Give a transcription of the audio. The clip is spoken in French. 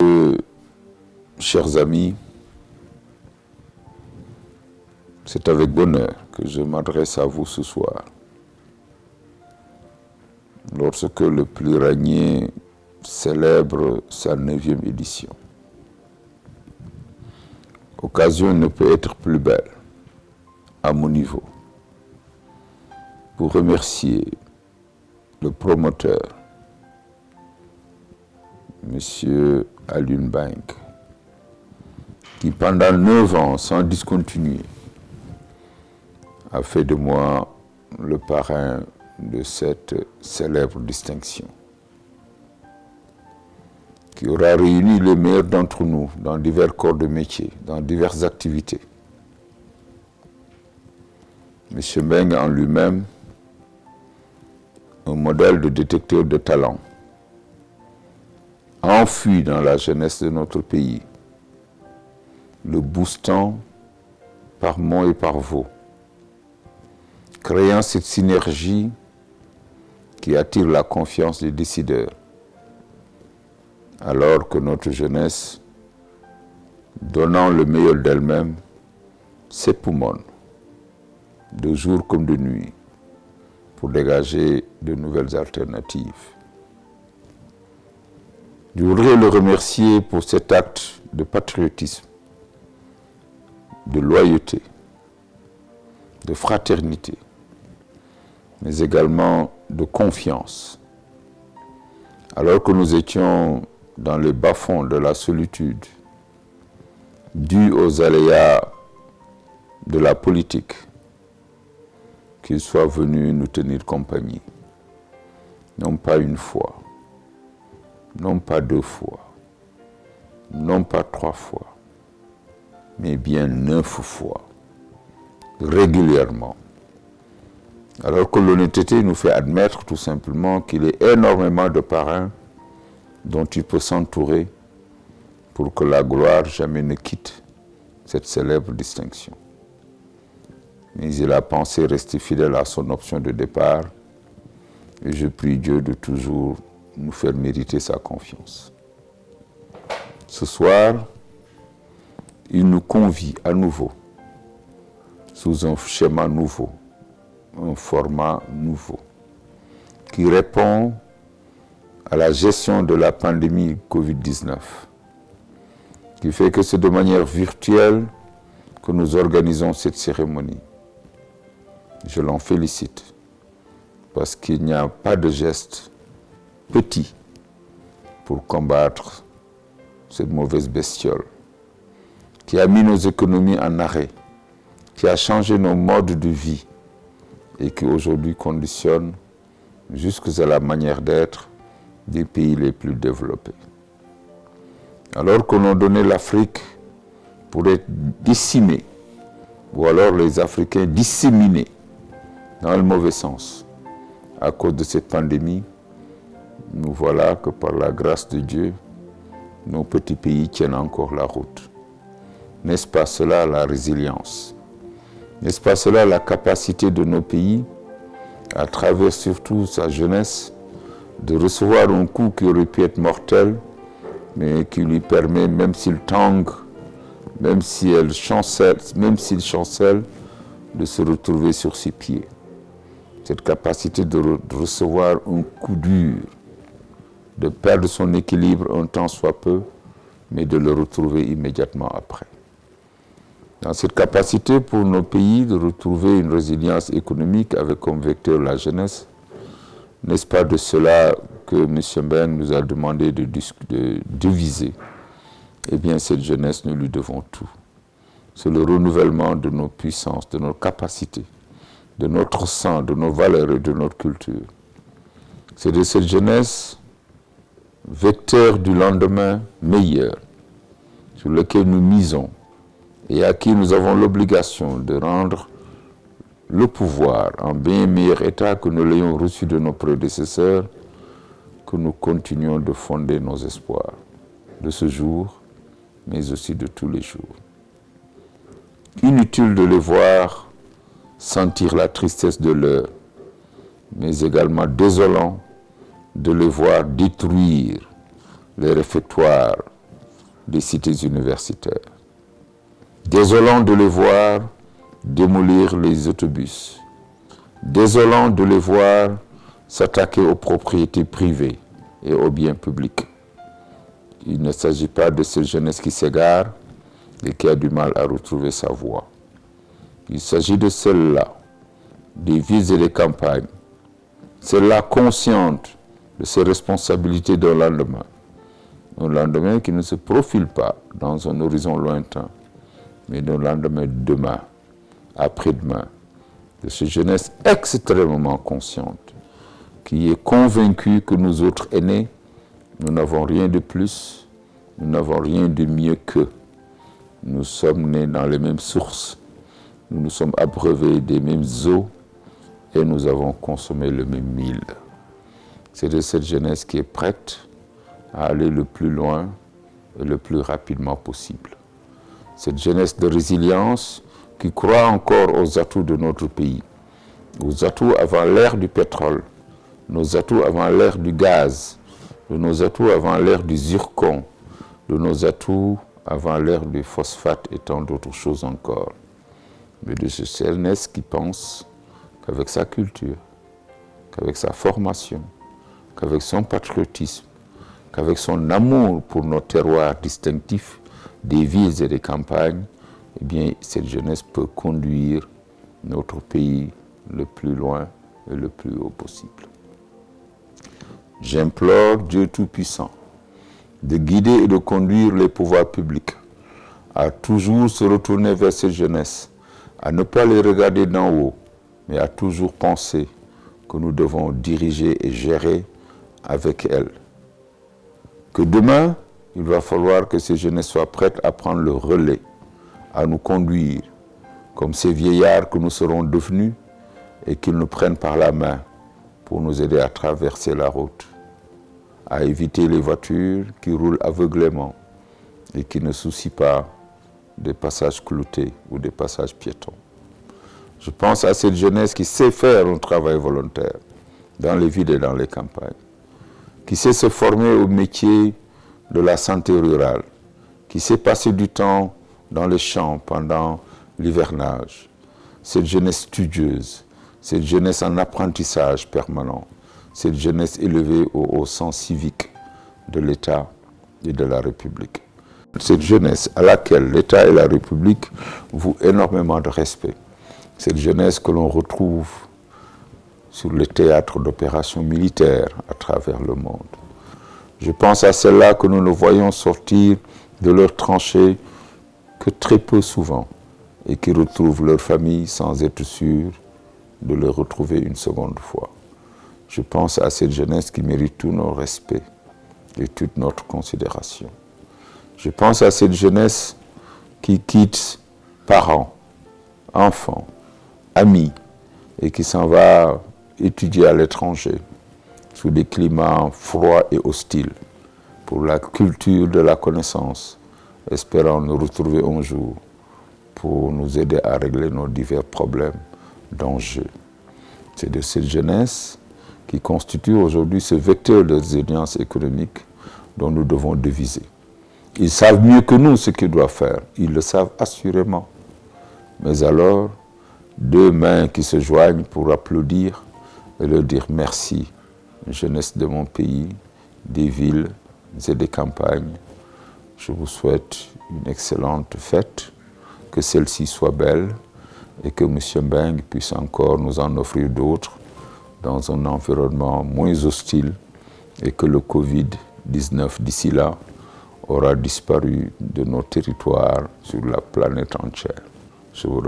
Messieurs, chers amis, c'est avec bonheur que je m'adresse à vous ce soir. Lorsque le Plurianier célèbre sa 9e édition. L'occasion ne peut être plus belle, à mon niveau, pour remercier le promoteur, M. Alioune Bank, qui pendant 9 ans, sans discontinuer, a fait de moi le parrain de cette célèbre distinction, qui aura réuni les meilleurs d'entre nous dans divers corps de métier, dans diverses activités. M. Mbengue en lui-même, un modèle de détecteur de talent, enfui dans la jeunesse de notre pays, le boostant par mots et par veaux, créant cette synergie qui attire la confiance des décideurs, alors que notre jeunesse, donnant le meilleur d'elle-même, s'époumonne, de jour comme de nuit, pour dégager de nouvelles alternatives. Je voudrais le remercier pour cet acte de patriotisme, de loyauté, de fraternité, mais également de confiance. Alors que nous étions dans les bas-fonds de la solitude, due aux aléas de la politique, qu'il soit venu nous tenir compagnie, non pas une fois, non pas 2 fois, non pas 3 fois, mais bien 9 fois, régulièrement. Alors que l'honnêteté nous fait admettre tout simplement qu'il y a énormément de parrains dont il peut s'entourer pour que la gloire jamais ne quitte cette célèbre distinction. Mais il a pensé rester fidèle à son option de départ et je prie Dieu de toujours nous faire mériter sa confiance. Ce soir, il nous convie à nouveau, sous un schéma nouveau, un format nouveau, qui répond à la gestion de la pandémie Covid-19, qui fait que c'est de manière virtuelle que nous organisons cette cérémonie. Je l'en félicite, parce qu'il n'y a pas de geste petit pour combattre cette mauvaise bestiole qui a mis nos économies en arrêt, qui a changé nos modes de vie et qui aujourd'hui conditionne jusqu'à la manière d'être des pays les plus développés. Alors qu'on a donné l'Afrique pour être décimée, ou alors les Africains disséminés, dans le mauvais sens, à cause de cette pandémie, nous voilà que par la grâce de Dieu, nos petits pays tiennent encore la route. N'est-ce pas cela la résilience? N'est-ce pas cela la capacité de nos pays, à travers surtout sa jeunesse, de recevoir un coup qui aurait pu être mortel, mais qui lui permet, même s'il tangue, même s'il chancelle, de se retrouver sur ses pieds. Cette capacité de recevoir un coup dur, de perdre son équilibre un temps soit peu, mais de le retrouver immédiatement après. Dans cette capacité pour nos pays de retrouver une résilience économique avec comme vecteur la jeunesse, n'est-ce pas de cela que M. Mbengue nous a demandé de viser? Eh bien, cette jeunesse, nous lui devons tout. C'est le renouvellement de nos puissances, de nos capacités, de notre sang, de nos valeurs et de notre culture. C'est de cette jeunesse, vecteur du lendemain meilleur, sur lequel nous misons et à qui nous avons l'obligation de rendre le pouvoir en bien meilleur état que nous l'ayons reçu de nos prédécesseurs, que nous continuons de fonder nos espoirs de ce jour, mais aussi de tous les jours. Inutile de les voir sentir la tristesse de l'heure, mais également désolant de les voir détruire les réfectoires des cités universitaires. Désolant de les voir démolir les autobus. Désolant de les voir s'attaquer aux propriétés privées et aux biens publics. Il ne s'agit pas de cette jeunesse qui s'égare et qui a du mal à retrouver sa voie. Il s'agit de celle-là, des villes et des campagnes, celle-là consciente de ses responsabilités d'un lendemain. Un lendemain qui ne se profile pas dans un horizon lointain, mais d'un lendemain demain, après-demain, de cette jeunesse extrêmement consciente, qui est convaincue que nous autres aînés, nous n'avons rien de plus, nous n'avons rien de mieux qu'eux. Nous sommes nés dans les mêmes sources, nous nous sommes abreuvés des mêmes eaux et nous avons consommé le même mil. C'est de cette jeunesse qui est prête à aller le plus loin et le plus rapidement possible. Cette jeunesse de résilience qui croit encore aux atouts de notre pays, aux atouts avant l'ère du pétrole, nos atouts avant l'ère du gaz, de nos atouts avant l'ère du zircon, de nos atouts avant l'ère du phosphate et tant d'autres choses encore. Mais de cette jeunesse qui pense qu'avec sa culture, qu'avec sa formation, qu'avec son patriotisme, qu'avec son amour pour nos terroirs distinctifs des villes et des campagnes, eh bien, cette jeunesse peut conduire notre pays le plus loin et le plus haut possible. J'implore Dieu Tout-Puissant de guider et de conduire les pouvoirs publics à toujours se retourner vers cette jeunesse, à ne pas les regarder d'en haut, mais à toujours penser que nous devons diriger et gérer avec elle. Que demain, il va falloir que ces jeunesses soient prêtes à prendre le relais, à nous conduire, comme ces vieillards que nous serons devenus, et qu'ils nous prennent par la main pour nous aider à traverser la route, à éviter les voitures qui roulent aveuglément et qui ne soucient pas des passages cloutés ou des passages piétons. Je pense à cette jeunesse qui sait faire un travail volontaire dans les villes et dans les campagnes, qui sait se former au métier de la santé rurale, qui sait passer du temps dans les champs pendant l'hivernage. Cette jeunesse studieuse, cette jeunesse en apprentissage permanent, cette jeunesse élevée au sens civique de l'État et de la République. Cette jeunesse à laquelle l'État et la République vouent énormément de respect. Cette jeunesse que l'on retrouve sur les théâtres d'opérations militaires à travers le monde. Je pense à celles-là que nous ne voyons sortir de leurs tranchées que très peu souvent et qui retrouvent leur famille sans être sûrs de les retrouver une seconde fois. Je pense à cette jeunesse qui mérite tout notre respect et toute notre considération. Je pense à cette jeunesse qui quitte parents, enfants, amis et qui s'en va étudier à l'étranger sous des climats froids et hostiles pour la culture de la connaissance, espérant nous retrouver un jour pour nous aider à régler nos divers problèmes d'enjeux. C'est de cette jeunesse qui constitue aujourd'hui ce vecteur de résilience économique dont nous devons deviser. Ils savent mieux que nous ce qu'ils doivent faire, ils le savent assurément. Mais alors, deux mains qui se joignent pour applaudir et leur dire merci, jeunesse de mon pays, des villes et des campagnes. Je vous souhaite une excellente fête, que celle-ci soit belle et que M. Mbengue puisse encore nous en offrir d'autres dans un environnement moins hostile et que le Covid-19 d'ici là aura disparu de nos territoires sur la planète entière. Je vous remercie.